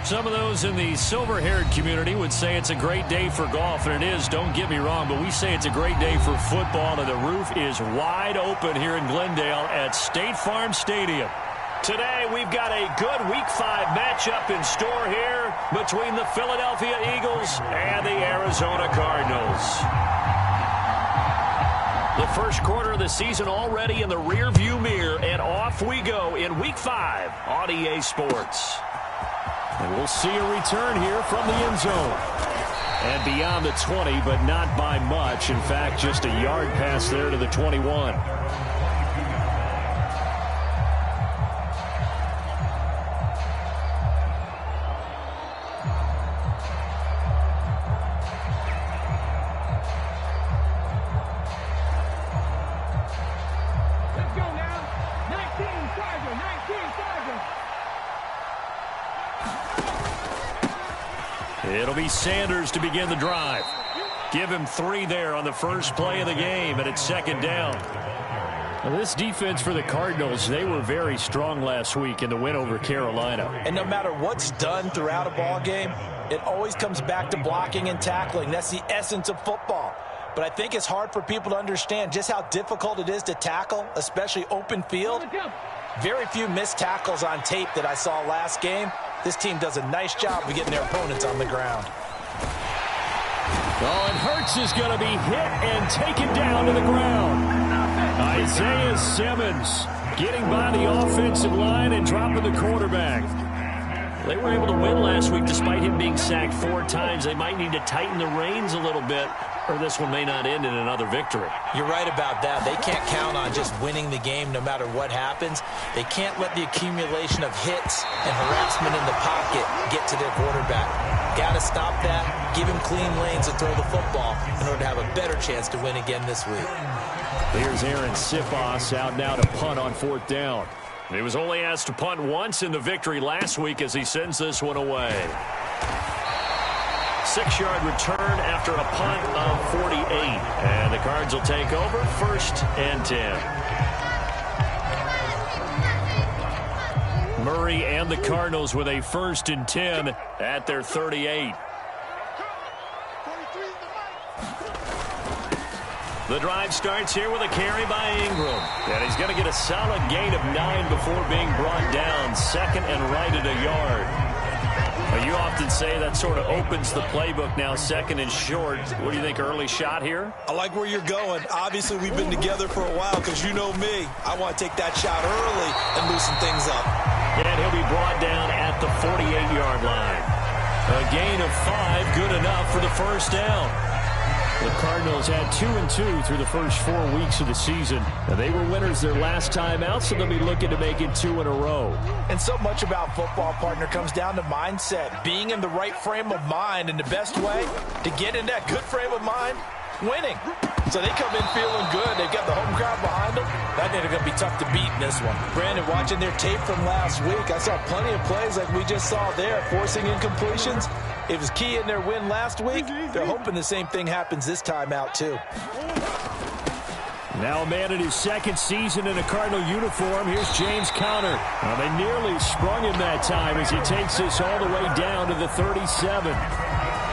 Some of those in the silver-haired community would say it's a great day for golf, and it is, don't get me wrong, but we say it's a great day for football, and the roof is wide open here in Glendale at State Farm Stadium. Today, we've got a good Week 5 matchup in store here between the Philadelphia Eagles and the Arizona Cardinals. The first quarter of the season already in the rearview mirror, and off we go in Week 5 on EA Sports. And we'll see a return here from the end zone. And beyond the 20, but not by much. In fact, just a yard pass there to the 21. It'll be Sanders to begin the drive. Give him 3 there on the first play of the game, and it's second down. Now, this defense for the Cardinals, they were very strong last week in the win over Carolina. And no matter what's done throughout a ball game, it always comes back to blocking and tackling. That's the essence of football. But I think it's hard for people to understand just how difficult it is to tackle, especially open field. Very few missed tackles on tape that I saw last game. This team does a nice job of getting their opponents on the ground. Oh, and Hurts is going to be hit and taken down to the ground. Isaiah Simmons getting by the offensive line and dropping the quarterback. They were able to win last week despite him being sacked 4 times. They might need to tighten the reins a little bit, or this one may not end in another victory. You're right about that. They can't count on just winning the game no matter what happens. They can't let the accumulation of hits and harassment in the pocket get to their quarterback. Got to stop that, give him clean lanes to throw the football in order to have a better chance to win again this week. Here's Aaron Sipos out now to punt on 4th down. He was only asked to punt once in the victory last week as he sends this one away. 6-yard return after a punt of 48. And the Cards will take over 1st and 10. Murray and the Cardinals with a 1st and 10 at their 38. The drive starts here with a carry by Ingram. And he's going to get a solid gain of 9 before being brought down. 2nd and right at a yard. You often say that sort of opens the playbook now, 2nd and short. What do you think, early shot here? I like where you're going. Obviously, we've been together for a while because you know me. I want to take that shot early and loosen things up. And he'll be brought down at the 48-yard line. A gain of 5, good enough for the 1st down. The Cardinals had 2-2 through the first 4 weeks of the season. And they were winners their last time out, so they'll be looking to make it 2 in a row. And so much about football, partner, comes down to mindset. Being in the right frame of mind, and the best way to get in that good frame of mind, winning. So they come in feeling good. They've got the home crowd behind them. I think they're going to be tough to beat in this one. Brandon, watching their tape from last week, I saw plenty of plays like we just saw there, forcing incompletions. It was key in their win last week. They're hoping the same thing happens this time out, too. Now a man in his 2nd season in a Cardinal uniform. Here's James Conner. Well, they nearly sprung him that time as he takes this all the way down to the 37.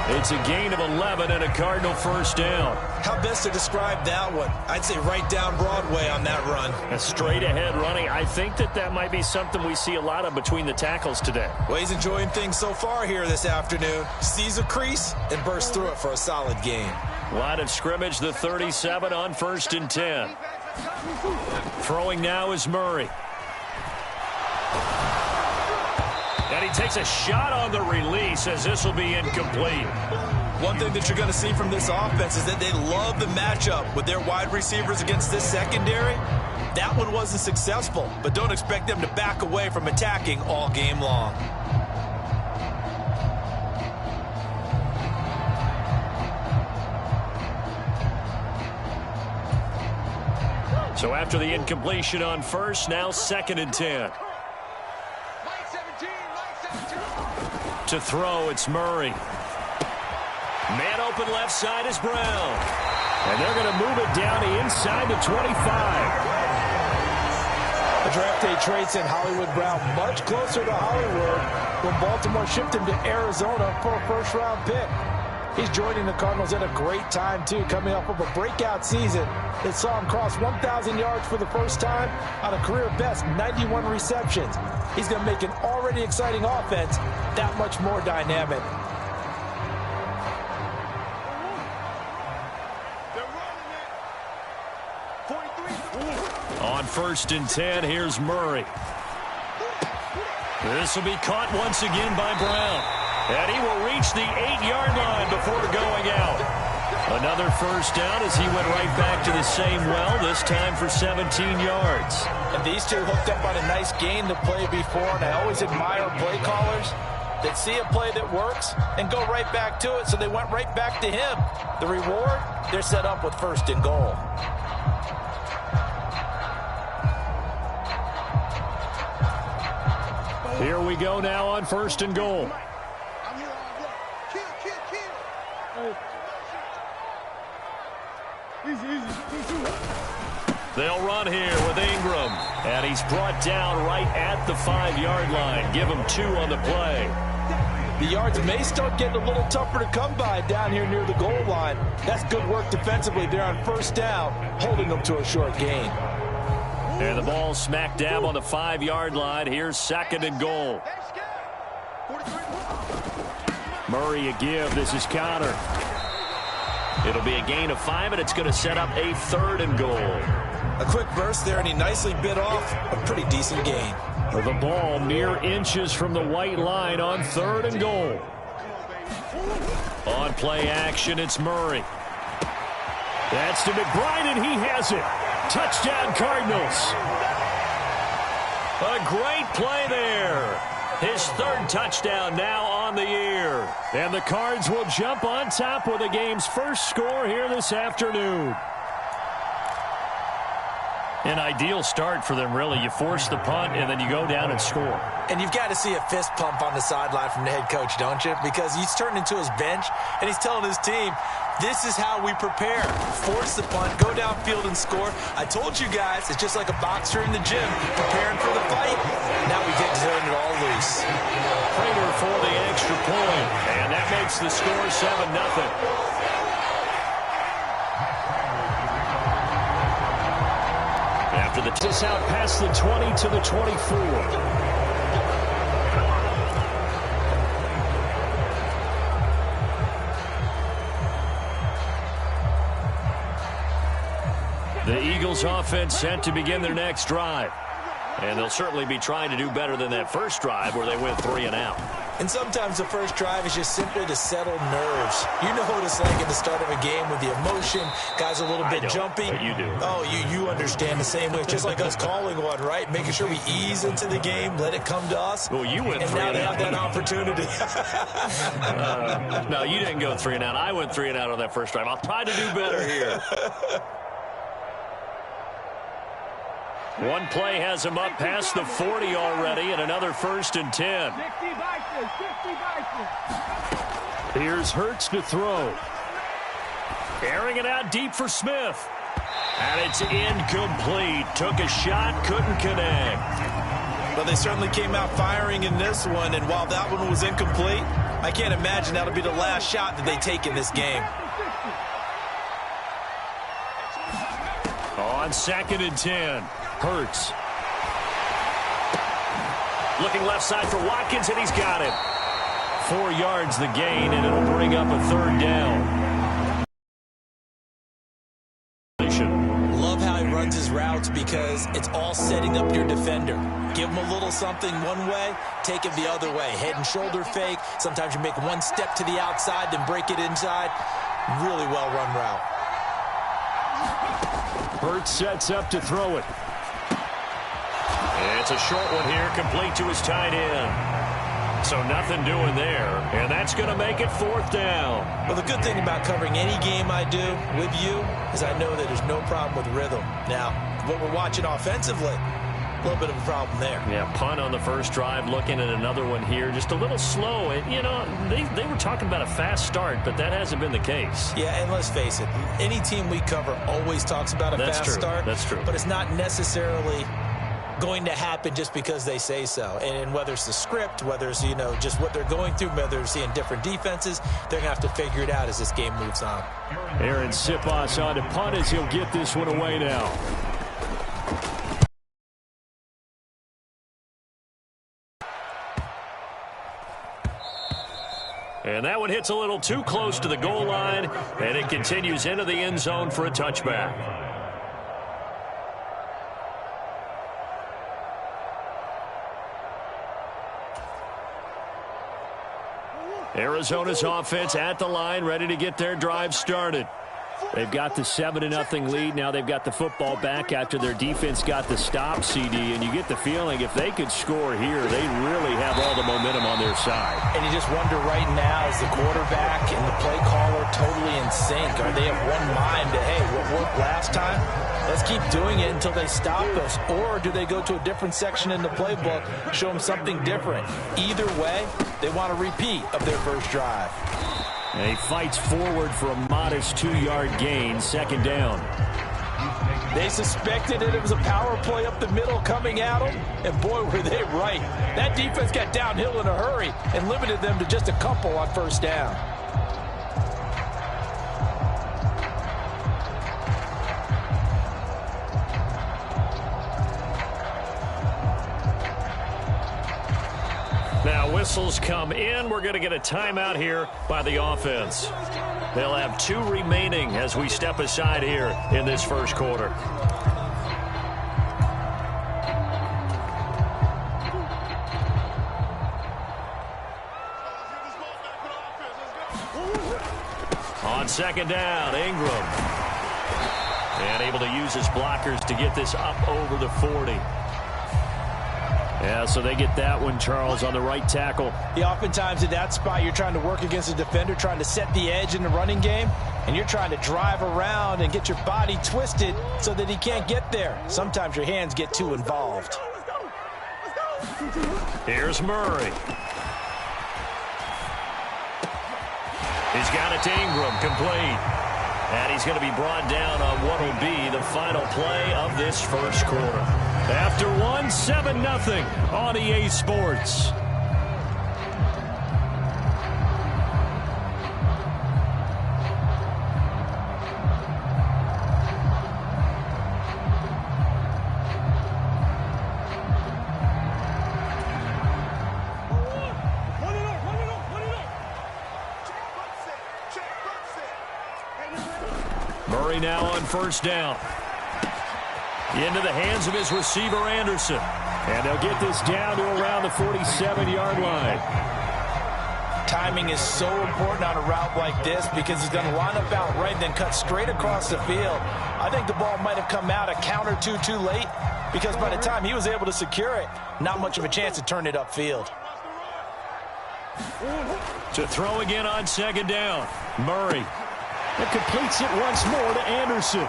It's a gain of 11 and a Cardinal 1st down. How best to describe that one? I'd say right down Broadway on that run. A straight-ahead running. I think that might be something we see a lot of between the tackles today. Well, he's enjoying things so far here this afternoon. Sees a crease and bursts through it for a solid gain. Line of scrimmage, the 37 on 1st and 10. Throwing now is Murray. And he takes a shot on the release as this will be incomplete. One thing that you're going to see from this offense is that they love the matchup with their wide receivers against this secondary. That one wasn't successful, but don't expect them to back away from attacking all game long. So after the incompletion on 1st, now 2nd and 10. To throw, it's Murray. Man open left side is Brown. And they're going to move it down to inside the 25. A draft day trade sent Hollywood Brown much closer to Hollywood when Baltimore shipped him to Arizona for a first-round pick. He's joining the Cardinals at a great time, too, coming off of a breakout season that saw him cross 1,000 yards for the first time on a career-best 91 receptions. He's going to make an already exciting offense that much more dynamic. On 1st and 10, here's Murray. This will be caught once again by Brown. And he will reach the 8-yard line before going out. Another first down as he went right back to the same well, this time for 17 yards. And these two hooked up on a nice gain the play before, and I always admire play callers that see a play that works and go right back to it, so they went right back to him. The reward, they're set up with 1st and goal. Here we go now on 1st and goal. They'll run here with Ingram, and he's brought down right at the 5-yard line. Give him 2 on the play. The yards may start getting a little tougher to come by down here near the goal line. That's good work defensively there on 1st down, holding them to a short gain. And the ball smack dab on the 5-yard line. Here's 2nd and goal. Murray a give. This is Connor. It'll be a gain of 5, and it's going to set up a 3rd and goal. A quick burst there, and he nicely bit off a pretty decent gain. The ball mere inches from the white line on 3rd and goal. On play action, it's Murray. That's to McBride, and he has it. Touchdown, Cardinals. A great play there. His 3rd touchdown now on the year. And the Cards will jump on top with the game's first score here this afternoon. An ideal start for them, really. You force the punt, and then you go down and score. And you've got to see a fist pump on the sideline from the head coach, don't you? Because he's turned into his bench, and he's telling his team, this is how we prepare. Force the punt, go downfield and score. I told you guys, it's just like a boxer in the gym, preparing for the fight. Now we get to turn it all loose. Prater for the extra point, and that makes the score 7-0. After the this out past the 20 to the 24. The Eagles offense set to begin their next drive. And they'll certainly be trying to do better than that first drive where they went 3 and out. And sometimes the first drive is just simply to settle nerves. You know what it's like at the start of a game with the emotion. Guys are a little bit jumpy. But you do. Oh, you understand the same way. It's just like us calling one, right? Making sure we ease into the game, let it come to us. Well, you went 3 and out. And now they have that opportunity. No, you didn't go 3 and out. I went 3 and out on that first drive. I'll try to do better here. One play has him up past the 40 already, and another 1st and 10. Here's Hurts to throw. Airing it out deep for Smith. And it's incomplete. Took a shot, couldn't connect. But they certainly came out firing in this one, and while that one was incomplete, I can't imagine that'll be the last shot that they take in this game. On 2nd and 10. Hurts. Looking left side for Watkins, and he's got it. 4 yards the gain, and it'll bring up a 3rd down. Love how he runs his routes because it's all setting up your defender. Give him a little something one way, take it the other way. Head and shoulder fake. Sometimes you make one step to the outside, then break it inside. Really well-run route. Hurts sets up to throw it. It's a short one here, complete to his tight end. So nothing doing there, and that's going to make it 4th down. Well, the good thing about covering any game I do with you is I know that there's no problem with rhythm. Now, what we're watching offensively, a little bit of a problem there. Yeah, punt on the first drive, looking at another one here, just a little slow. And, you know, they were talking about a fast start, but that hasn't been the case. Yeah, and let's face it, any team we cover always talks about a fast start. That's true. But it's not necessarily going to happen just because they say so. And whether it's the script, whether it's, just what they're going through, whether they're seeing different defenses, they're going to have to figure it out as this game moves on. Aaron Siposs on to punt as he'll get this one away now. And that one hits a little too close to the goal line, and it continues into the end zone for a touchback. Arizona's offense at the line, ready to get their drive started. They've got the 7-0 lead. Now they've got the football back after their defense got the stop, CD. And you get the feeling if they could score here, they really have all the momentum on their side. And you just wonder right now, is the quarterback and the play caller totally in sync? Are they of one mind to, hey, what worked last time? Let's keep doing it until they stop us. Or do they go to a different section in the playbook, show them something different? Either way, they want a repeat of their first drive. And he fights forward for a modest 2-yard gain, second down. They suspected it was a power play up the middle coming at them, and boy, were they right. That defense got downhill in a hurry and limited them to just a couple on first down. Now whistles come in. We're going to get a timeout here by the offense. They'll have 2 remaining as we step aside here in this first quarter. On second down, Ingram. And able to use his blockers to get this up over the 40. Yeah, so they get that one, Charles, on the right tackle. Yeah, oftentimes in that spot, you're trying to work against a defender, trying to set the edge in the running game, and you're trying to drive around and get your body twisted so that he can't get there. Sometimes your hands get too involved. Here's Murray. He's got it to Ingram, complete. And he's going to be brought down on what will be the final play of this first quarter. After 7-0 on EA Sports. Murray now on first down. Into the hands of his receiver, Anderson. And they'll get this down to around the 47-yard line. Timing is so important on a route like this because he's going to line up out right and then cut straight across the field. I think the ball might have come out a count or two too late because by the time he was able to secure it, not much of a chance to turn it upfield. To throw again on second down, Murray. And completes it once more to Anderson.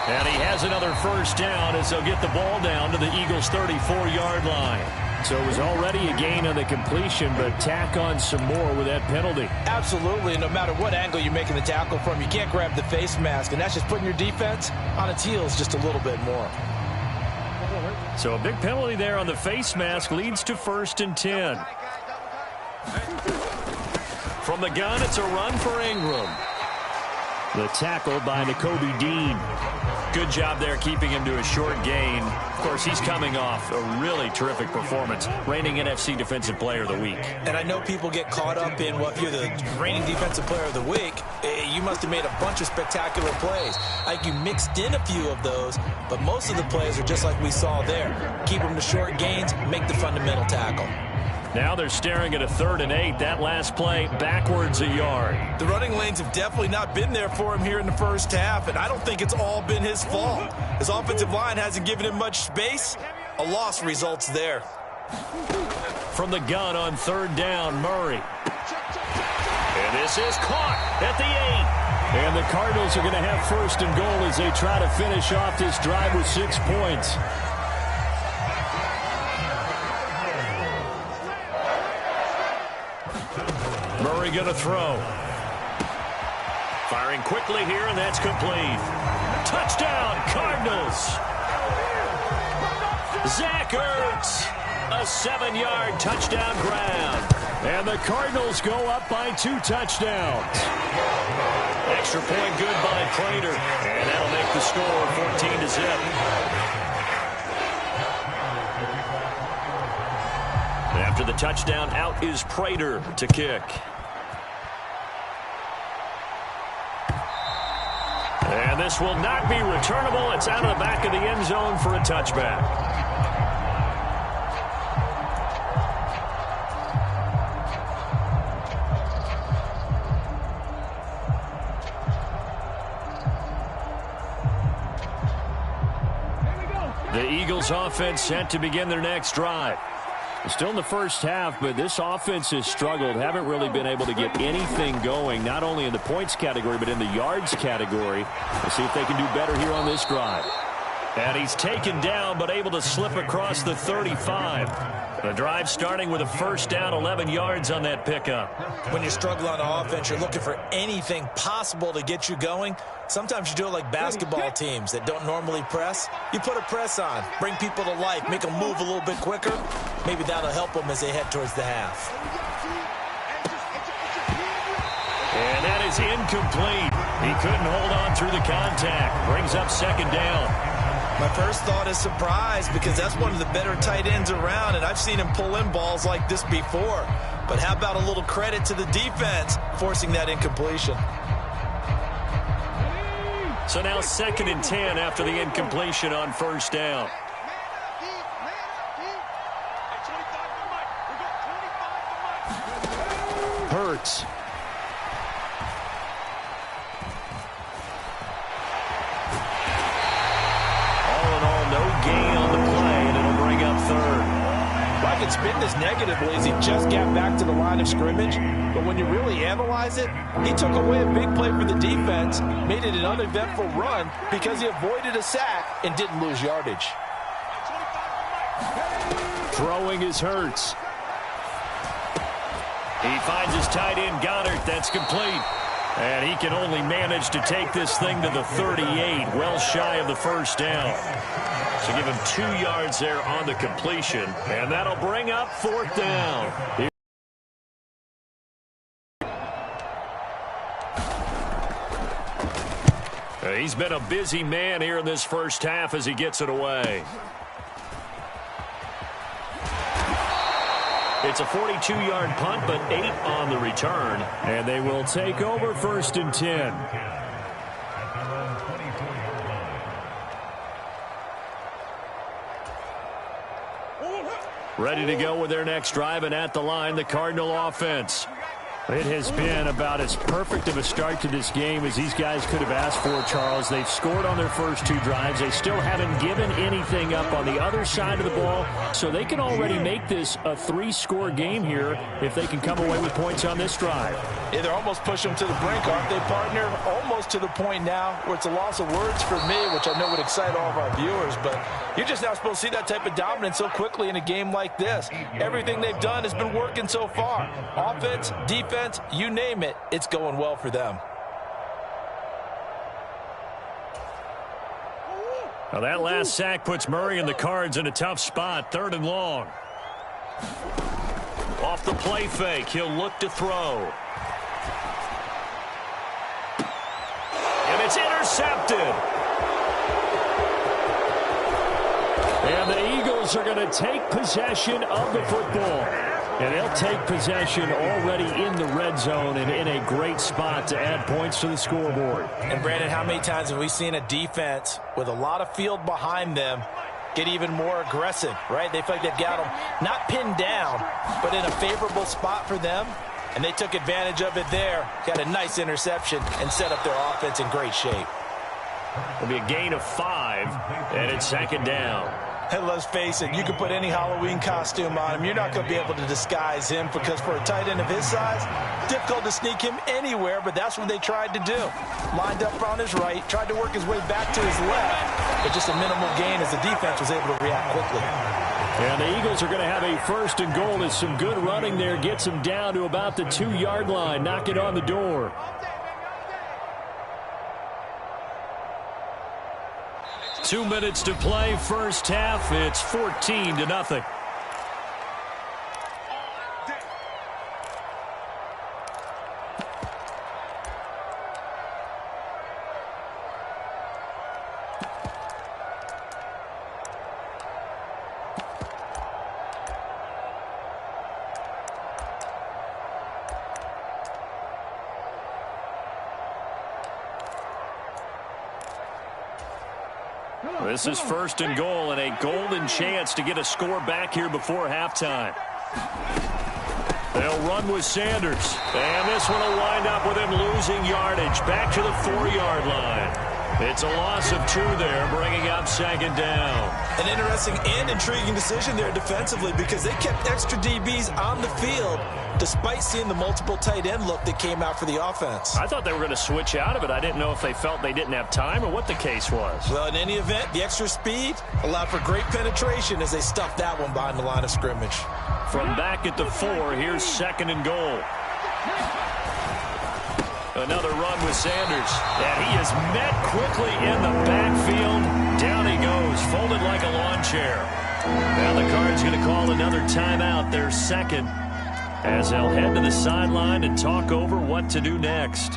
And he has another first down as they'll get the ball down to the Eagles' 34-yard line. So it was already a gain on the completion, but tack on some more with that penalty. Absolutely. No matter what angle you're making the tackle from, you can't grab the face mask, and that's just putting your defense on its heels just a little bit more. So a big penalty there on the face mask leads to 1st and 10. From the gun, it's a run for Ingram. The tackle by Nakobe Dean. Good job there keeping him to a short gain. Of course, he's coming off a really terrific performance. Reigning NFC Defensive Player of the Week. And I know people get caught up in, well, if you're the reigning Defensive Player of the Week, you must have made a bunch of spectacular plays. Like you mixed in a few of those, but most of the plays are just like we saw there. Keep them to short gains, make the fundamental tackle. Now they're staring at a 3rd and 8. That last play backwards a yard. The running lanes have definitely not been there for him here in the first half, and I don't think it's all been his fault. His offensive line hasn't given him much space. A loss results there. From the gun on 3rd down, Murray. And this is caught at the 8. And the Cardinals are going to have 1st and goal as they try to finish off this drive with 6 points. Murray going to throw. Firing quickly here, and that's complete. Touchdown, Cardinals. Zach Ertz, a 7-yard touchdown grab. And the Cardinals go up by 2 touchdowns. Extra point good by Prater. And that'll make the score 14-0. After the touchdown, out is Prater to kick. And this will not be returnable. It's out of the back of the end zone for a touchback. The Eagles offense set to begin their next drive. Still in the first half, but this offense has struggled. Haven't really been able to get anything going, not only in the points category, but in the yards category. We'll see if they can do better here on this drive. And he's taken down, but able to slip across the 35. The drive starting with a first down, 11 yards on that pickup. When you struggle on offense, you're looking for anything possible to get you going. Sometimes you do it like basketball teams that don't normally press. You put a press on, bring people to life, make them move a little bit quicker. Maybe that'll help them as they head towards the half. And that is incomplete. He couldn't hold on through the contact. Brings up second down. My first thought is surprise, because that's one of the better tight ends around, and I've seen him pull in balls like this before. But how about a little credit to the defense forcing that incompletion? So now 2nd and 10 after the incompletion on first down. Hurts. Gain on the play, and it'll bring up 3rd. Well, I can spin this negatively as he just got back to the line of scrimmage, but when you really analyze it, he took away a big play for the defense, made it an uneventful run because he avoided a sack and didn't lose yardage. Throwing is Hurts. He finds his tight end, Goddard. That's complete. And he can only manage to take this thing to the 38, well shy of the first down. So give him 2 yards there on the completion, and that'll bring up 4th down. He's been a busy man here in this first half as he gets it away. It's a 42-yard punt, but 8 on the return. And they will take over 1st and 10. Ready to go with their next drive, and at the line, the Cardinal offense. It has been about as perfect of a start to this game as these guys could have asked for, Charles. They've scored on their first 2 drives. They still haven't given anything up on the other side of the ball, so they can already make this a 3-score game here if they can come away with points on this drive. Yeah, they're almost pushing them to the brink, aren't they, partner? Almost to the point now where it's a loss of words for me, which I know would excite all of our viewers, but you're just not supposed to see that type of dominance so quickly in a game like this. Everything they've done has been working so far. Offense, defense, you name it, it's going well for them. Now that last sack puts Murray and the Cards in a tough spot. 3rd and long. Off the play fake, he'll look to throw. And it's intercepted. And the Eagles are going to take possession of the football. And they'll take possession already in the red zone and in a great spot to add points to the scoreboard. And, Brandon, how many times have we seen a defense with a lot of field behind them get even more aggressive, right? They feel like they've got them not pinned down, but in a favorable spot for them. And they took advantage of it there, got a nice interception, and set up their offense in great shape. It'll be a gain of 5, and it's 2nd down. And let's face it, you can put any Halloween costume on him. You're not going to be able to disguise him because for a tight end of his size, difficult to sneak him anywhere, but that's what they tried to do. Lined up on his right, tried to work his way back to his left, but just a minimal gain as the defense was able to react quickly. And the Eagles are going to have a 1st and goal as some good running there gets them down to about the 2-yard line. Knock it on the door. 2 minutes to play, first half. It's 14-0. This is first and goal and a golden chance to get a score back here before halftime. They'll run with Sanders. And this one will wind up with him losing yardage back to the 4-yard line. It's a loss of 2 there, bringing up second down. An interesting and intriguing decision there defensively because they kept extra DBs on the field despite seeing the multiple tight end look that came out for the offense. I thought they were going to switch out of it. I didn't know if they felt they didn't have time or what the case was. Well, in any event, the extra speed allowed for great penetration as they stuffed that one behind the line of scrimmage. From back at the 4, here's second and goal. Another run with Sanders. And he is met quickly in the backfield. Down he goes, folded like a lawn chair. Now the Cards going to call another timeout, their second, as they'll head to the sideline and talk over what to do next.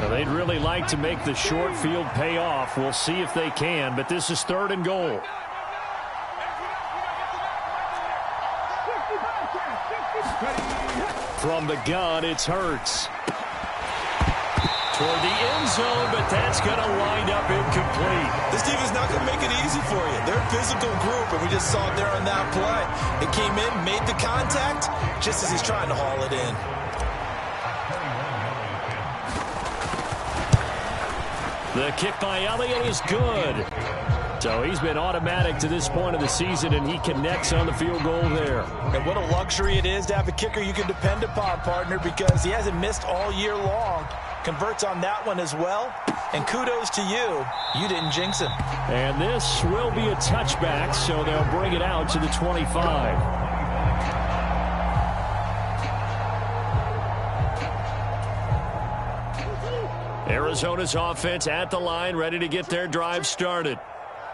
They'd really like to make the short field pay off. We'll see if they can, but this is third and goal. From the gun, it's Hurts. Toward the end zone, but that's going to wind up incomplete. This defense not going to make it easy for you. They're a physical group, and we just saw it there on that play. It came in, made the contact, just as he's trying to haul it in. The kick by Elliott is good. So he's been automatic to this point of the season, and he connects on the field goal there. And what a luxury it is to have a kicker you can depend upon, partner, because he hasn't missed all year long. Converts on that one as well. And kudos to you. You didn't jinx him. And this will be a touchback, so they'll bring it out to the 25. Arizona's offense at the line, ready to get their drive started.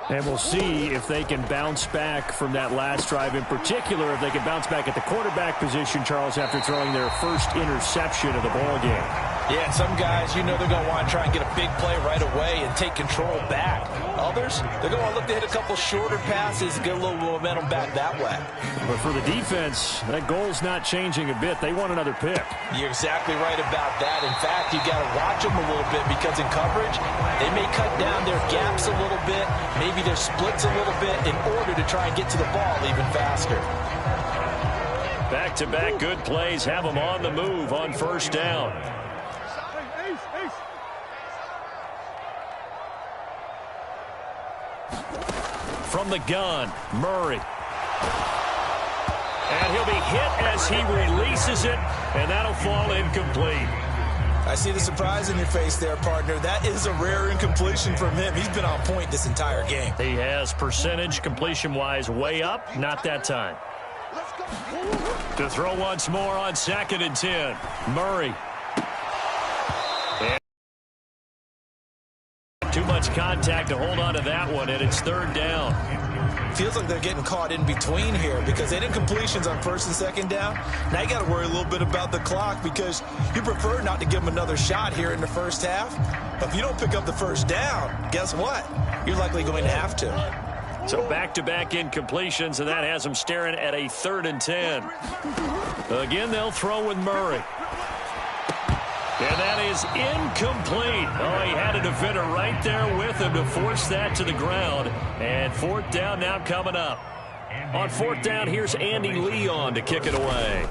And we'll see if they can bounce back from that last drive, in particular if they can bounce back at the quarterback position, Charles, after throwing their first interception of the ball game. Yeah, and some guys, you know they're going to want to try and get a big play right away and take control back. Others, they're going to look to hit a couple shorter passes and get a little momentum back that way. But for the defense, that goal's not changing a bit. They want another pick. You're exactly right about that. In fact, you got to watch them a little bit because in coverage, they may cut down their gaps a little bit, maybe their splits a little bit in order to try and get to the ball even faster. Back-to-back good plays have them on the move on first down. From the gun, Murray. And he'll be hit as he releases it, and that'll fall incomplete. I see the surprise in your face there, partner. That is a rare incompletion from him. He's been on point this entire game. He has percentage completion-wise way up, not that time. To throw once more on second and 10, Murray. Too much contact to hold on to that one, and it's third down. Feels like they're getting caught in between here because they did completions on first and second down. Now you got to worry a little bit about the clock because you prefer not to give them another shot here in the first half. But if you don't pick up the first down, guess what? You're likely going to have to. So back-to-back incompletions, and that has them staring at a third and 10. Again, they'll throw with Murray. And that is incomplete. Oh, he had a defender right there with him to force that to the ground. And fourth down now coming up. On fourth down, here's Andy Leon to kick it away.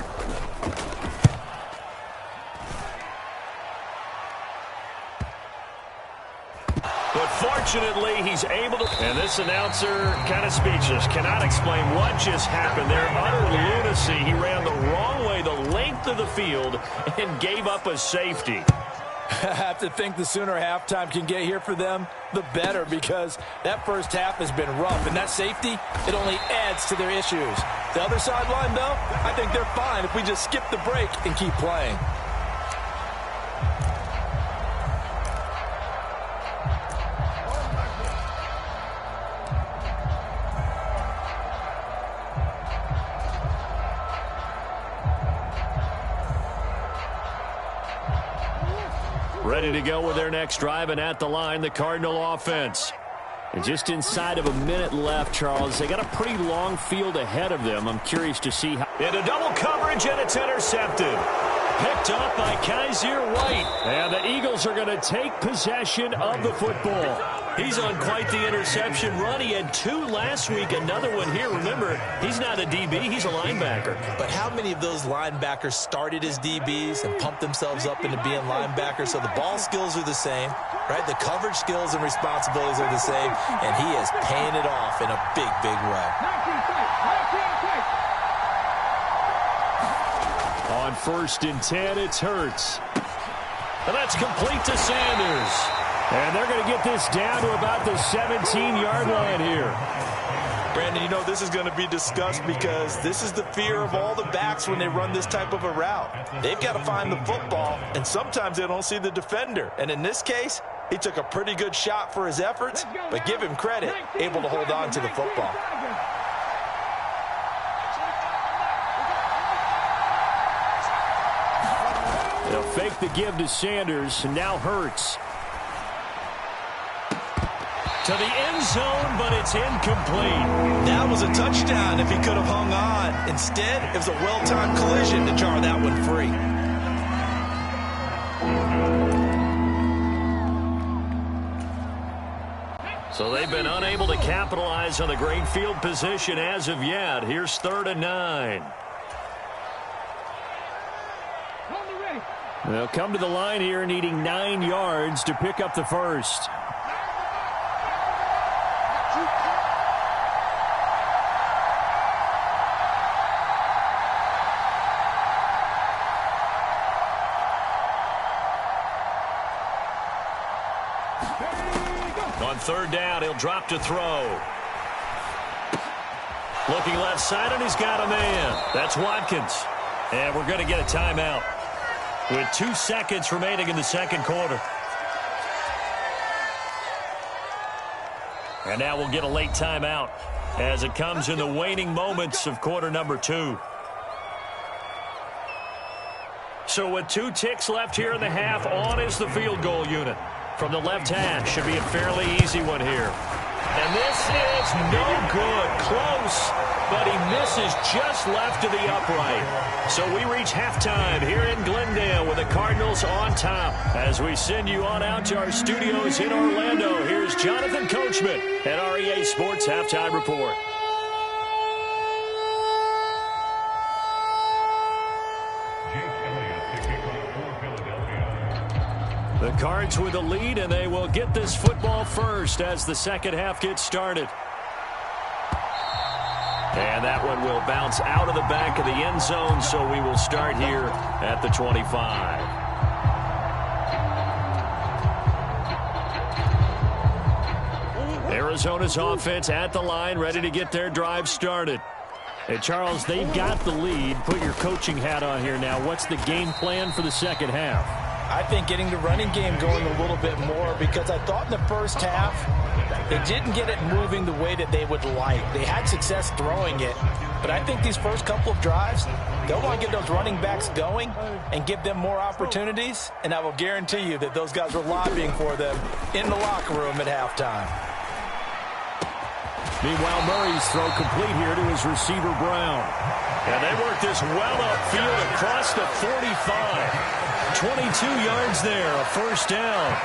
But fortunately, he's able to. And this announcer kind of speechless. Cannot explain what just happened there. Utter lunacy. He ran the wrong way, the length of the field, and gave up a safety. I have to think the sooner halftime can get here for them, the better, because that first half has been rough, and that safety, it only adds to their issues. The other sideline, though, I think they're fine if we just skip the break and keep playing. Ready to go with their next drive, and at the line, the Cardinal offense. And just inside of a minute left, Charles, they got a pretty long field ahead of them. I'm curious to see how. Into double coverage, and it's intercepted. Picked up by Kaiser White. And the Eagles are going to take possession of the football. He's on quite the interception run. He had 2 last week, another one here. Remember, he's not a DB, he's a linebacker. But how many of those linebackers started as DBs and pumped themselves up into being linebackers? So the ball skills are the same, right? The coverage skills and responsibilities are the same, and he is paying it off in a big, big way. On 1st and 10, it's Hurts. And that's complete to Sanders. And they're going to get this down to about the 17-yard line here. Brandon, you know, this is going to be discussed because this is the fear of all the backs when they run this type of a route. They've got to find the football, and sometimes they don't see the defender. And in this case, he took a pretty good shot for his efforts, but give him credit, able to hold on to the football. They'll fake the give to Sanders, and now Hurts. To the end zone, but it's incomplete. That was a touchdown if he could have hung on. Instead, it was a well-timed collision to jar that one free. So they've been unable to capitalize on the great field position as of yet. Here's 3rd and 9. They'll come to the line here needing 9 yards to pick up the first. On 3rd down, he'll drop to throw. Looking left side, and he's got a man. That's Watkins. And we're going to get a timeout with 2 seconds remaining in the second quarter. And now we'll get a late timeout as it comes in the waning moments of quarter number 2. So with 2 ticks left here in the half, on is the field goal unit. From the left hash, should be a fairly easy one here. And this is no good. Close, but he misses just left to the upright. So we reach halftime here in Glendale with the Cardinals on top. As we send you on out to our studios in Orlando, here's Jonathan Coachman at REA Sports Halftime Report. The Cards with a lead, and they will get this football first as the second half gets started. And that one will bounce out of the back of the end zone, so we will start here at the 25. Arizona's offense at the line, ready to get their drive started. Hey, Charles, they've got the lead. Put your coaching hat on here now. What's the game plan for the second half? I think getting the running game going a little bit more, because I thought in the first half they didn't get it moving the way that they would like. They had success throwing it, but I think these first couple of drives, they'll want to get those running backs going and give them more opportunities, and I will guarantee you that those guys were lobbying for them in the locker room at halftime. Meanwhile, Murray's throw complete here to his receiver, Brown. And they work this well upfield across the 45. 22 yards there, a first down.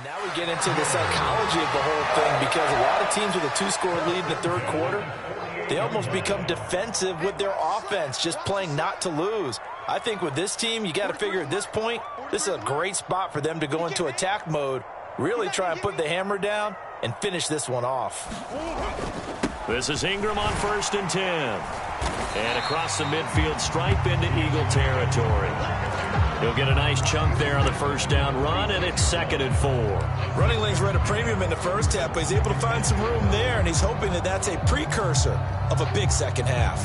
Now we get into the psychology of the whole thing, because a lot of teams with a 2-score lead in the third quarter, they almost become defensive with their offense, just playing not to lose. I think with this team, you got to figure at this point, this is a great spot for them to go into attack mode, really try and put the hammer down and finish this one off. This is Ingram on 1st and 10. And across the midfield stripe into Eagle territory. He'll get a nice chunk there on the first down run, and it's 2nd and 4. Running lanes were at a premium in the first half, but he's able to find some room there, and he's hoping that that's a precursor of a big second half.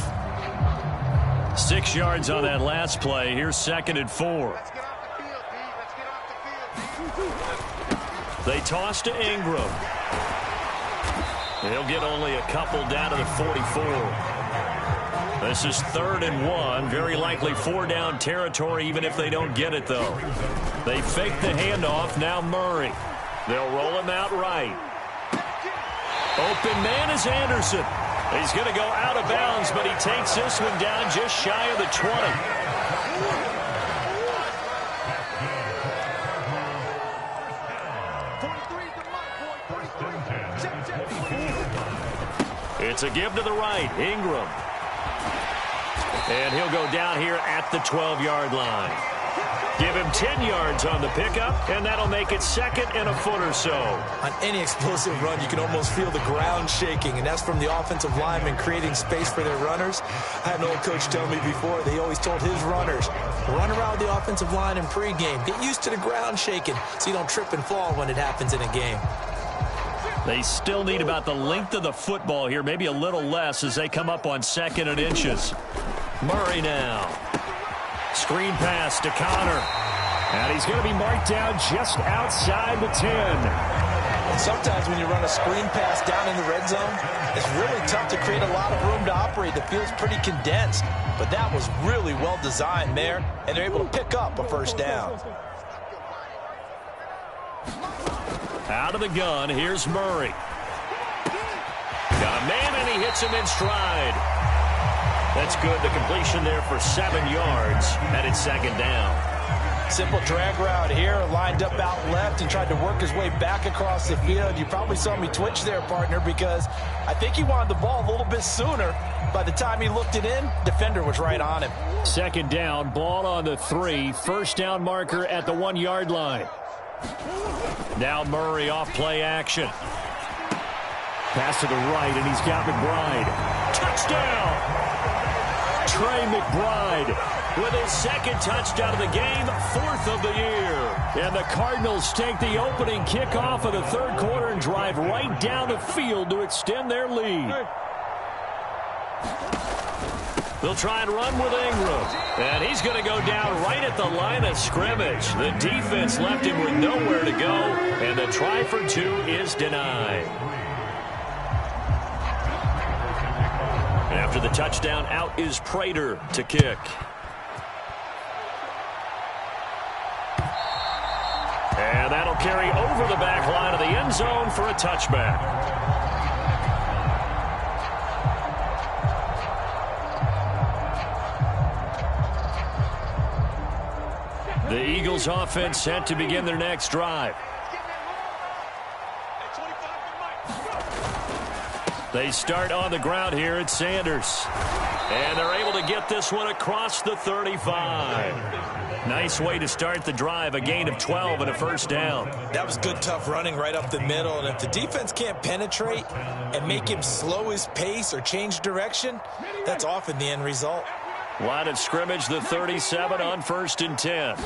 6 yards on that last play. Here's 2nd and 4. They toss to Ingram. He'll get only a couple down to the 44. This is 3rd and 1. Very likely 4 down territory, even if they don't get it, though. They fake the handoff. Now Murray. They'll roll him out right. Open man is Anderson. He's going to go out of bounds, but he takes this one down just shy of the 20. It's a give to the right. Ingram. And he'll go down here at the 12-yard line. Give him 10 yards on the pickup, and that'll make it 2nd and a foot or so. On any explosive run, you can almost feel the ground shaking, and that's from the offensive linemen creating space for their runners. I had an old coach tell me before, they always told his runners, run around the offensive line in pregame. Get used to the ground shaking so you don't trip and fall when it happens in a game. They still need about the length of the football here, maybe a little less as they come up on 2nd and inches. Murray now. Screen pass to Connor. And he's going to be marked down just outside the 10. And sometimes when you run a screen pass down in the red zone, it's really tough to create a lot of room to operate. The field's pretty condensed. But that was really well designed there, and they're able to pick up a first down. Out of the gun, here's Murray. Got a man, and he hits him in stride. That's good. The completion there for 7 yards, and it's 2nd down. Simple drag route here, lined up out left and tried to work his way back across the field. You probably saw me twitch there, partner, because I think he wanted the ball a little bit sooner. By the time he looked it in, defender was right on him. 2nd down, ball on the 3. First down marker at the 1-yard line. Now Murray off play action. Pass to the right, and he's got McBride. Touchdown! Trey McBride with his 2nd touchdown of the game, 4th of the year. And the Cardinals take the opening kickoff of the third quarter and drive right down the field to extend their lead. They'll try and run with Ingram. And he's going to go down right at the line of scrimmage. The defense left him with nowhere to go, and the try for 2 is denied. After the touchdown, out is Prater to kick. And that'll carry over the back line of the end zone for a touchback. The Eagles offense set to begin their next drive. They start on the ground here at Sanders. And they're able to get this one across the 35. Nice way to start the drive, a gain of 12 and a first down. That was good, tough running right up the middle. And if the defense can't penetrate and make him slow his pace or change direction, that's often the end result. Line of scrimmage, the 37 on 1st and 10.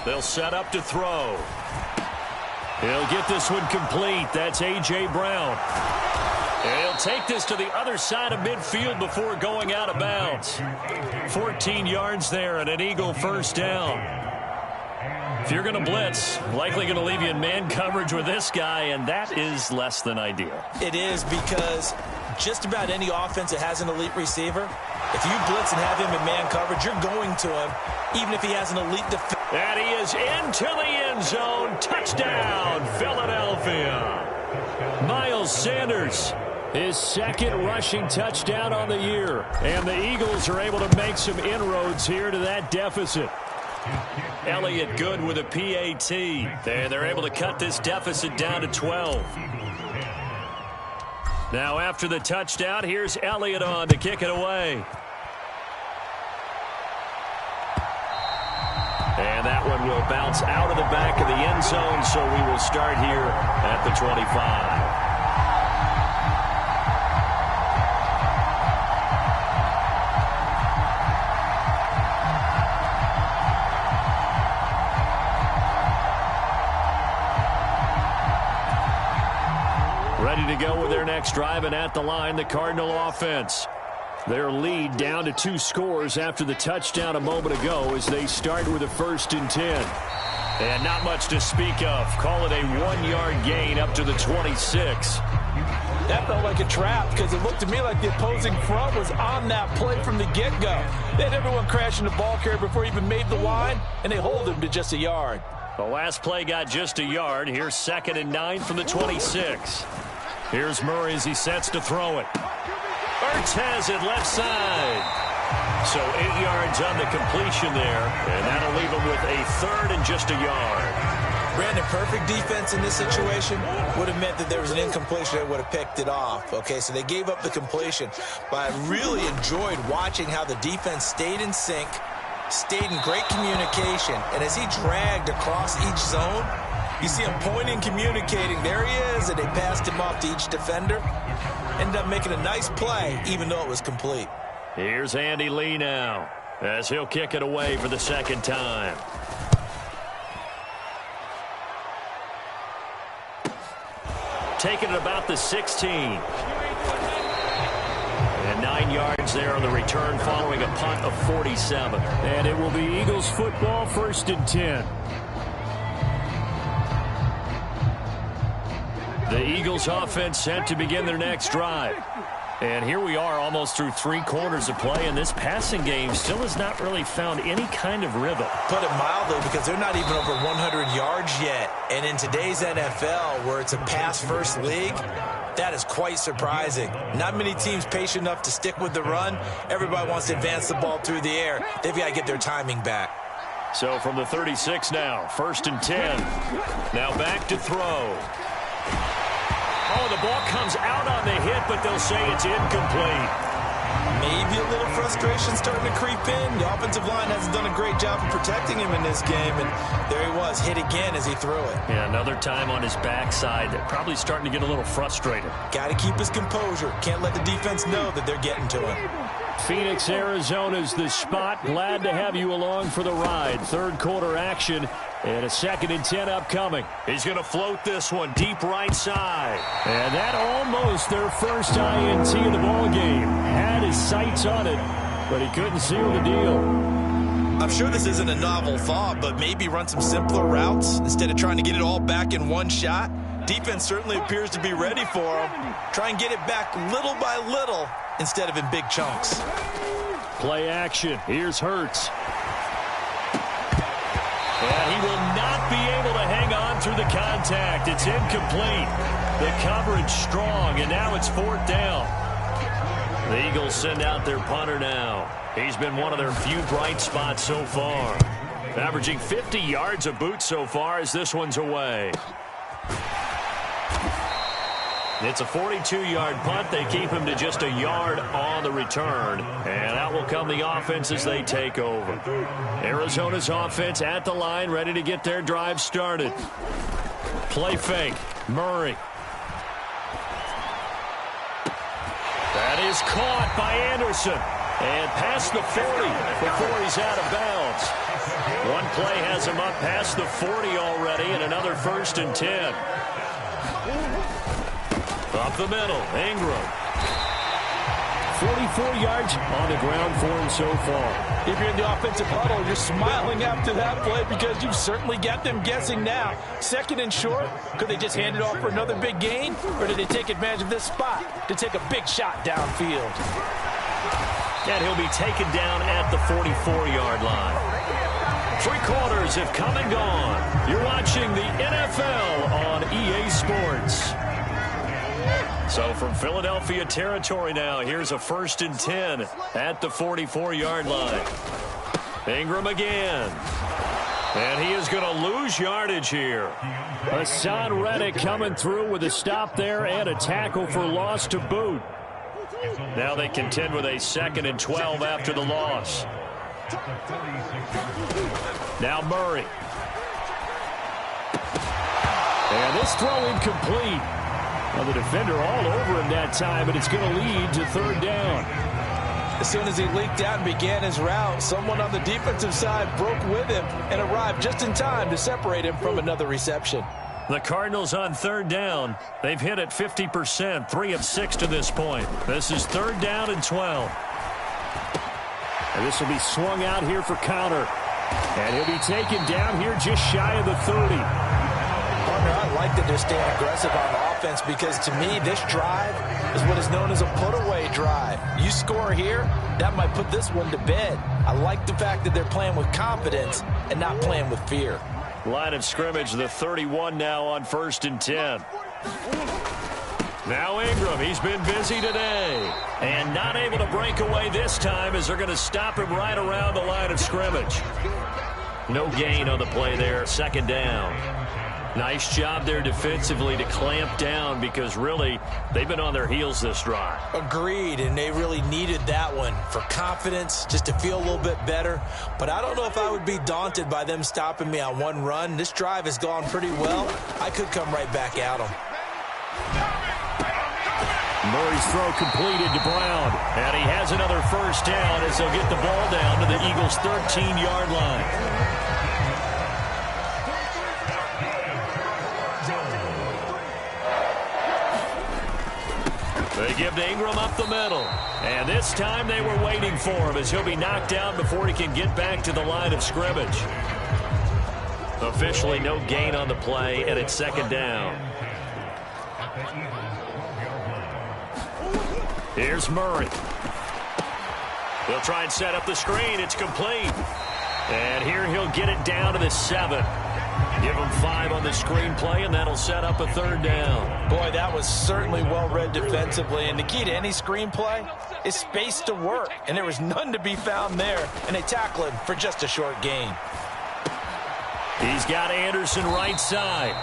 They'll set up to throw. He'll get this one complete. That's A.J. Brown. And he'll take this to the other side of midfield before going out of bounds. 14 yards there and an Eagle first down. If you're going to blitz, likely going to leave you in man coverage with this guy, and that is less than ideal. It is, because just about any offense that has an elite receiver, if you blitz and have him in man coverage, you're going to him, even if he has an elite defense. And he is into the end zone. Touchdown, Philadelphia. Miles Sanders, his 2nd rushing touchdown on the year. And the Eagles are able to make some inroads here to that deficit. Elliott good with a PAT. And they're able to cut this deficit down to 12. Now after the touchdown, here's Elliott on to kick it away. And that one will bounce out of the back of the end zone, so we will start here at the 25. Ready to go with their next drive, and at the line, the Cardinal offense. Their lead down to 2 scores after the touchdown a moment ago as they start with a 1st and 10. And not much to speak of. Call it a 1-yard gain up to the 26. That felt like a trap because it looked to me like the opposing front was on that play from the get-go. They had everyone crashing the ball carrier before he even made the line, and they hold him to just a yard. The last play got just a yard. Here's 2nd and 9 from the 26. Here's Murray as he sets to throw it. Ertz has it left side. So 8 yards on the completion there, and that'll leave him with a 3rd and just a yard. Brandon, perfect defense in this situation would have meant that there was an incompletion that would have picked it off. Okay, so they gave up the completion. But I really enjoyed watching how the defense stayed in sync, stayed in great communication, and as he dragged across each zone, you see him pointing, communicating. There he is, and they passed him off to each defender. Ended up making a nice play, even though it was complete. Here's Andy Lee now, as he'll kick it away for the 2nd time. Taking it about the 16. And 9 yards there on the return following a punt of 47. And it will be Eagles football, 1st and 10. The Eagles offense set to begin their next drive. And here we are almost through 3 quarters of play, and this passing game still has not really found any kind of rhythm. Put it mildly, because they're not even over 100 yards yet. And in today's NFL, where it's a pass-first league, that is quite surprising. Not many teams patient enough to stick with the run. Everybody wants to advance the ball through the air. They've got to get their timing back. So from the 36 now, 1st and 10. Now back to throw. Oh, the ball comes out on the hit, but they'll say it's incomplete. Maybe a little frustration starting to creep in. The offensive line hasn't done a great job of protecting him in this game, and there he was, hit again as he threw it. Yeah, another time on his backside. Probably starting to get a little frustrated. Got to keep his composure. Can't let the defense know that they're getting to him. Phoenix, Arizona's the spot. Glad to have you along for the ride. 3rd quarter action. And a 2nd and 10 upcoming. He's going to float this one deep right side. And that almost their first INT of the ball game. Had his sights on it, but he couldn't seal the deal. I'm sure this isn't a novel thought, but maybe run some simpler routes instead of trying to get it all back in one shot. Defense certainly appears to be ready for him. Try and get it back little by little instead of in big chunks. Play action. Here's Hurts. And he will not be able to hang on through the contact. It's incomplete. The coverage strong, and now it's 4th down. The Eagles send out their punter now. He's been one of their few bright spots so far. Averaging 50 yards a boot so far as this one's away. It's a 42-yard punt. They keep him to just a yard on the return. And out will come the offense as they take over. Arizona's offense at the line, ready to get their drive started. Play fake. Murray. That is caught by Anderson. And past the 40 before he's out of bounds. One play has him up past the 40 already, and another 1st and 10. Up the middle, Ingram. 44 yards on the ground for him so far. If you're in the offensive huddle, you're smiling after that play because you've certainly got them guessing now. 2nd and short, could they just hand it off for another big gain? Or did they take advantage of this spot to take a big shot downfield? And he'll be taken down at the 44-yard line. 3 quarters have come and gone. You're watching the NFL on EA Sports. So from Philadelphia territory now, here's a 1st and 10 at the 44-yard line. Ingram again. And he is going to lose yardage here. Hassan Reddick coming through with a stop there and a tackle for loss to boot. Now they contend with a 2nd and 12 after the loss. Now Murray. And this throw incomplete. Well, the defender all over him that time, but it's going to lead to 3rd down. As soon as he leaked out and began his route, someone on the defensive side broke with him and arrived just in time to separate him from another reception. The Cardinals on 3rd down. They've hit it 50%, 3 of 6 to this point. This is 3rd down and 12. And this will be swung out here for counter. And he'll be taken down here just shy of the 30. Partner, I like that they're staying aggressive on offense because to me this drive is what is known as a put-away drive. You score here, that might put this one to bed. I like the fact that they're playing with confidence and not playing with fear. Line of scrimmage, the 31 now on 1st and 10. Now Ingram, he's been busy today. And not able to break away this time as they're going to stop him right around the line of scrimmage. No gain on the play there, 2nd down. Nice job there defensively to clamp down because really they've been on their heels this drive. Agreed, and they really needed that one for confidence, just to feel a little bit better. But I don't know if I would be daunted by them stopping me on one run. This drive has gone pretty well. I could come right back at them. Murray's throw completed to Brown. And he has another 1st down as they'll get the ball down to the Eagles' 13-yard line. They give to Ingram up the middle. And this time they were waiting for him as he'll be knocked down before he can get back to the line of scrimmage. Officially no gain on the play, and it's 2nd down. Here's Murray. They'll try and set up the screen. It's complete. And here he'll get it down to the 7. Give him 5 on the screenplay, and that'll set up a 3rd down. Boy, that was certainly well-read defensively. And the key to any screenplay is space to work. And there was none to be found there. And they tackle him for just a short gain. He's got Anderson right side.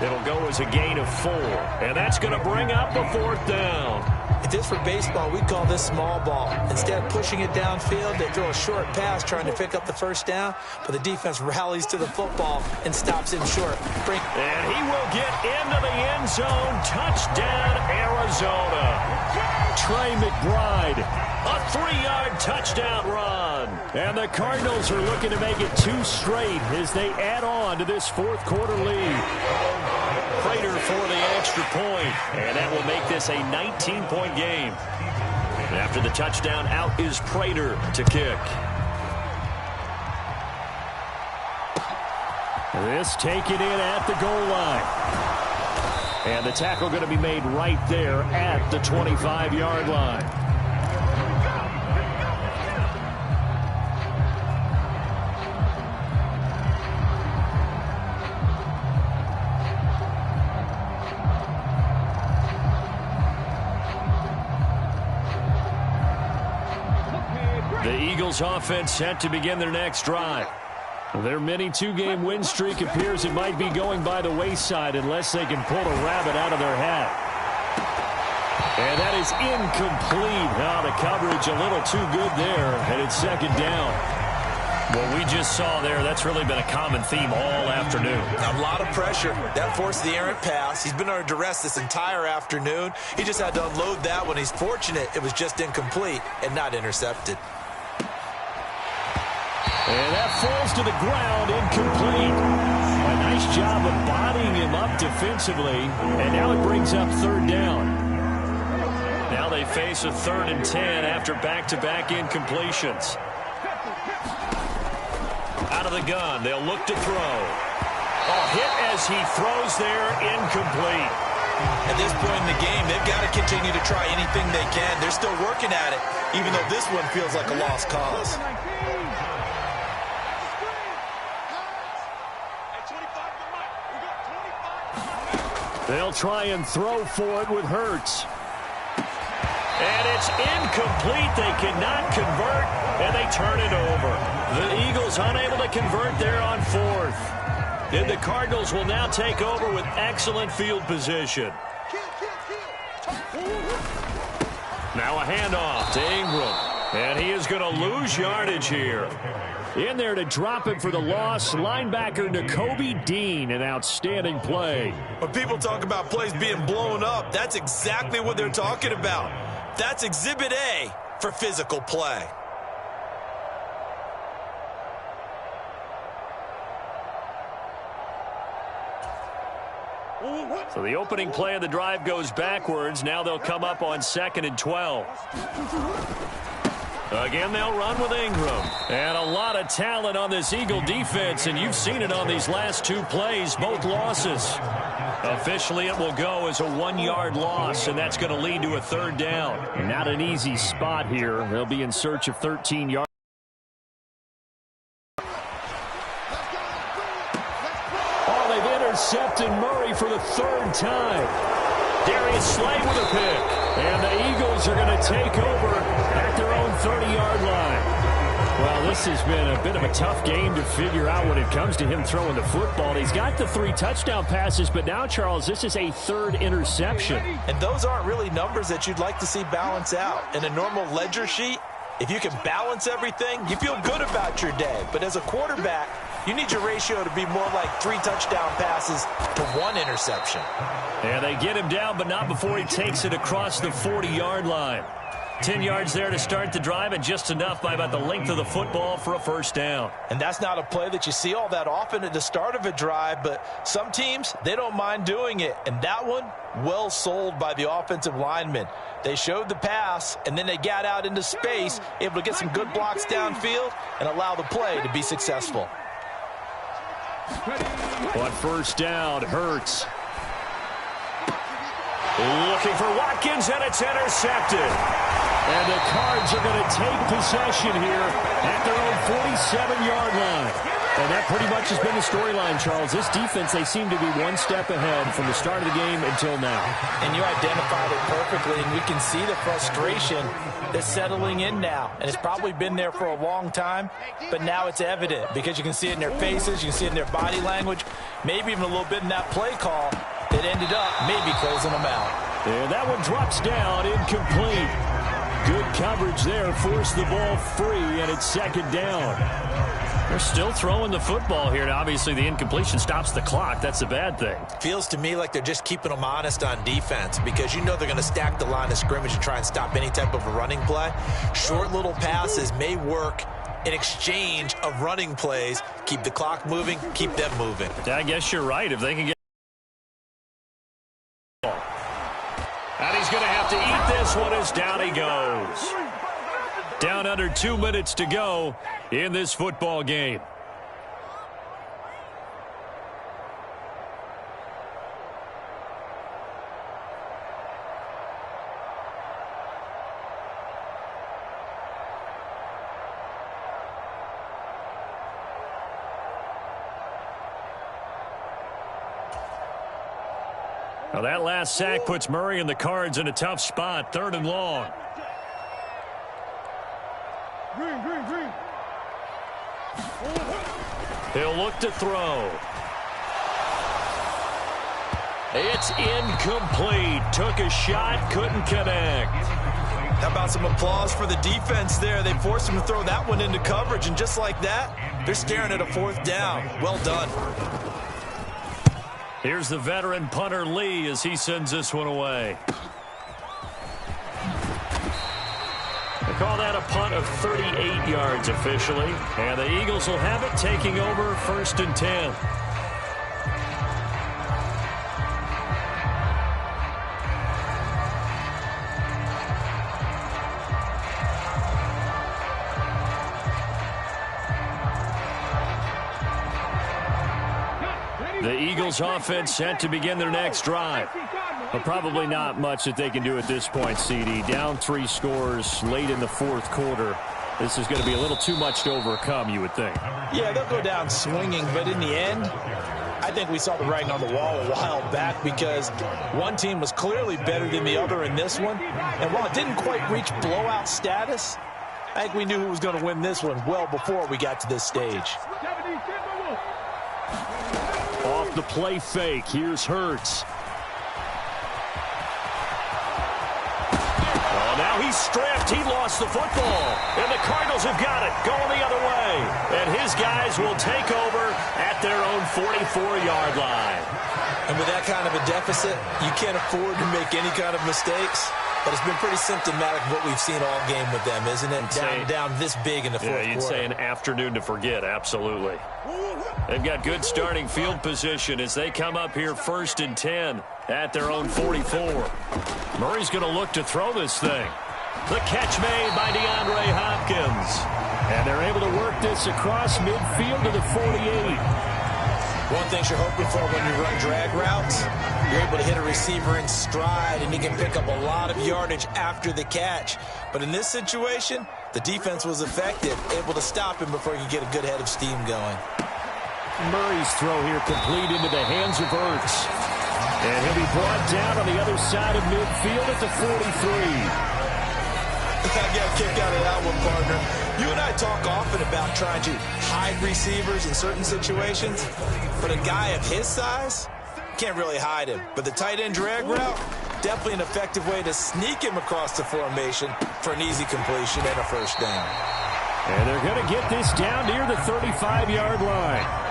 It'll go as a gain of 4. And that's going to bring up a 4th down. If this were baseball, we'd call this small ball. Instead of pushing it downfield, they throw a short pass trying to pick up the 1st down, but the defense rallies to the football and stops him short. And he will get into the end zone. Touchdown, Arizona. Trey McBride, a 3-yard touchdown run. And the Cardinals are looking to make it 2 straight as they add on to this 4th quarter lead. Prater for the extra point, and that will make this a 19-point game. And after the touchdown, out is Prater to kick. This taken in at the goal line. And the tackle going to be made right there at the 25-yard line. The Eagles offense set to begin their next drive. Their mini 2-game win streak appears it might be going by the wayside unless they can pull a rabbit out of their hat. And that is incomplete. Now the coverage a little too good there, and it's 2nd down. What we just saw there, that's really been a common theme all afternoon. A lot of pressure. That forced the errant pass. He's been under duress this entire afternoon. He just had to unload that one. He's fortunate it was just incomplete and not intercepted. And that falls to the ground, incomplete. A nice job of bodying him up defensively, and now it brings up 3rd down. Now they face a 3rd and 10 after back-to-back incompletions. Out of the gun, they'll look to throw. A hit as he throws there, incomplete. At this point in the game, they've got to continue to try anything they can. They're still working at it, even though this one feels like a lost cause. They'll try and throw for it with Hurts. And it's incomplete. They cannot convert, and they turn it over. The Eagles unable to convert there on fourth. And the Cardinals will now take over with excellent field position. Now a handoff to Ingram. And he is going to lose yardage here. In there to drop it for the loss, linebacker Nakobe Dean, an outstanding play. When people talk about plays being blown up, that's exactly what they're talking about. That's Exhibit A for physical play. So the opening play of the drive goes backwards. Now they'll come up on 2nd and 12. Again, they'll run with Ingram. And a lot of talent on this Eagle defense, and you've seen it on these last two plays, both losses. Officially, it will go as a 1-yard loss, and that's going to lead to a 3rd down. Not an easy spot here. They'll be in search of 13 yards. Oh, they've intercepted Murray for the 3rd time. Darius Slay with a pick. And the Eagles are going to take over at their own 30-yard line. Well, this has been a bit of a tough game to figure out when it comes to him throwing the football. He's got the 3 touchdown passes, but now, Charles, this is a 3rd interception. And those aren't really numbers that you'd like to see balance out. In a normal ledger sheet, if you can balance everything, you feel good about your day. But as a quarterback, you need your ratio to be more like 3 touchdown passes to 1 interception. And they get him down, but not before he takes it across the 40-yard line. 10 yards there to start the drive, and just enough by about the length of the football for a 1st down. And that's not a play that you see all that often at the start of a drive, but some teams, they don't mind doing it. And that one, well sold by the offensive lineman. They showed the pass, and then they got out into space, able to get some good blocks downfield and allow the play to be successful. On 1st down, Hurts. Looking for Watkins, and it's intercepted. And the Cards are going to take possession here at their own 47-yard line. And that pretty much has been the storyline, Charles. This defense, they seem to be one step ahead from the start of the game until now. And you identified it perfectly, and we can see the frustration that's settling in now. And it's probably been there for a long time, but now it's evident because you can see it in their faces, you can see it in their body language, maybe even a little bit in that play call that ended up maybe closing them out. And that one drops down, incomplete. Good coverage there, forced the ball free, and it's 2nd down. They're still throwing the football here. Now, obviously, the incompletion stops the clock. That's a bad thing. Feels to me like they're just keeping them honest on defense because you know they're going to stack the line of scrimmage and try and stop any type of a running play. Short little passes may work in exchange of running plays. Keep the clock moving, keep them moving. I guess you're right. If they can get... And he's going to have to eat this one as down he goes. Down under 2 minutes to go in this football game. Now that last sack puts Murray and the Cards in a tough spot. 3rd and long. He'll look to throw. It's incomplete. Took a shot, couldn't connect. How about some applause for the defense there? They forced him to throw that one into coverage, and just like that, they're staring at a 4th down. Well done. Here's the veteran punter Lee as he sends this one away. They call that a punt of 38 yards officially. And the Eagles will have it, taking over 1st and 10. The Eagles offense set to begin their next drive. But probably not much that they can do at this point, CD. Down 3 scores late in the 4th quarter. This is going to be a little too much to overcome, you would think. Yeah, they'll go down swinging, but in the end, I think we saw the writing on the wall a while back because one team was clearly better than the other in this one. And while it didn't quite reach blowout status, I think we knew who was going to win this one well before we got to this stage. Off the play fake, here's Hurts. Oh, now he's stripped. He lost the football. And the Cardinals have got it, going the other way. And his guys will take over at their own 44-yard line. And with that kind of a deficit, you can't afford to make any kind of mistakes. But it's been pretty symptomatic of what we've seen all game with them, isn't it? Down this big in the fourth quarter. You'd say an afternoon to forget, absolutely. They've got good starting field position as they come up here 1st and 10 at their own 44. Murray's going to look to throw this thing. The catch made by DeAndre Hopkins. And they're able to work this across midfield to the 48. One thing you're hoping for when you run drag routes, you're able to hit a receiver in stride, and he can pick up a lot of yardage after the catch. But in this situation, the defense was effective, able to stop him before he could get a good head of steam going. Murray's throw here complete into the hands of Ertz. And he'll be brought down on the other side of midfield at the 43. I got a kick out of that one, partner. You and I talk often about trying to hide receivers in certain situations, but a guy of his size can't really hide him. But the tight end drag route, definitely an effective way to sneak him across the formation for an easy completion and a first down. And they're going to get this down near the 35-yard line.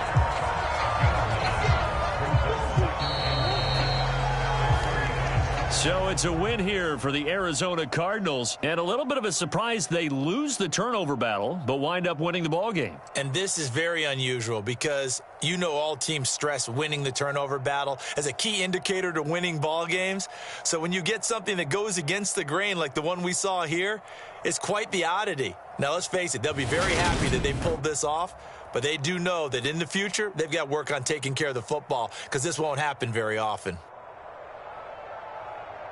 So it's a win here for the Arizona Cardinals, and a little bit of a surprise they lose the turnover battle, but wind up winning the ball game. And this is very unusual because you know all teams stress winning the turnover battle as a key indicator to winning ball games. So when you get something that goes against the grain like the one we saw here, it's quite the oddity. Now let's face it, they'll be very happy that they pulled this off, but they do know that in the future they've got work on taking care of the football because this won't happen very often.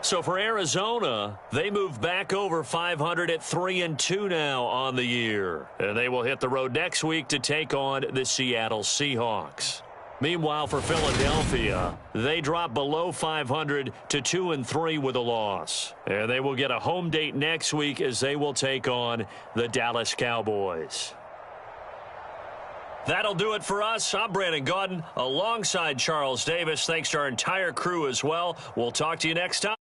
So for Arizona, they move back over 500 at 3-2 now on the year. And they will hit the road next week to take on the Seattle Seahawks. Meanwhile, for Philadelphia, they drop below 500 to 2-3 with a loss. And they will get a home date next week as they will take on the Dallas Cowboys. That'll do it for us. I'm Brandon Gaudin alongside Charles Davis. Thanks to our entire crew as well. We'll talk to you next time.